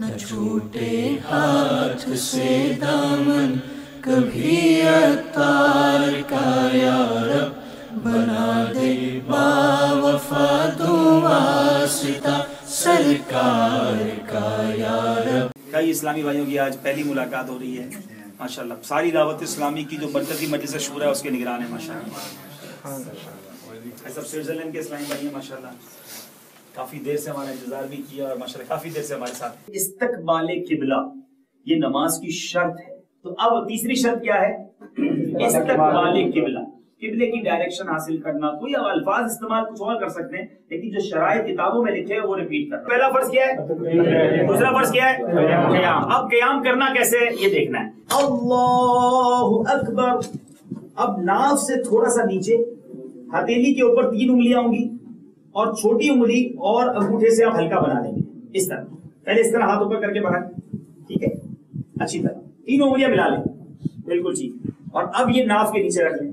نہ چھوٹے ہاتھ سے دامن کبھی عطار کا یا رب، بنا دے باوفا دو واسطہ سرکار کا یا رب۔ کئی اسلامی بھائیوں کی آج پہلی ملاقات ہو رہی ہے ماشاءاللہ۔ ساری دعوت اسلامی کی جو مرکزی مجلس شورا ہے اس کے نگران ہے ماشاءاللہ۔ سب سوئٹزرلینڈ کے اسلامی بھائی ہیں ماشاءاللہ، کافی دیر سے ہمارا انتظار بھی کیا اور ماشاءاللہ کافی دیر سے ہمارے ساتھ۔ استقبال قبلہ یہ نماز کی شرط ہے، تو اب تیسری شرط کیا ہے؟ استقبال قبلہ، قبلے کی ڈائریکشن حاصل کرنا۔ کوئی الفاظ استعمال کچھ اور کر سکتے ہیں لیکن جو شرائط کتابوں میں لکھے ہیں وہ ریپیٹ کرنا۔ پہلا فرض کیا ہے؟ دوسرا فرض کیا ہے؟ قیام۔ اب قیام کرنا کیسے یہ دیکھنا ہے۔ اللہ اکبر۔ اب ناف سے تھوڑا سا نیچے، ہتھیلی کے اوپر 3 انگلیاں ہوں گی اور چھوٹی انگلی اور انگوٹھے سے آپ ہلکا بنا دیں گے اس طرح۔ پہلے اس طرح ہاتھ اوپر کر کے بنائیں، ٹھیک ہے، اچھی طرح 3 انگلیاں ملا لیں، بالکل ٹھیک۔ اور اب یہ ناف کے نیچے رکھ لیں،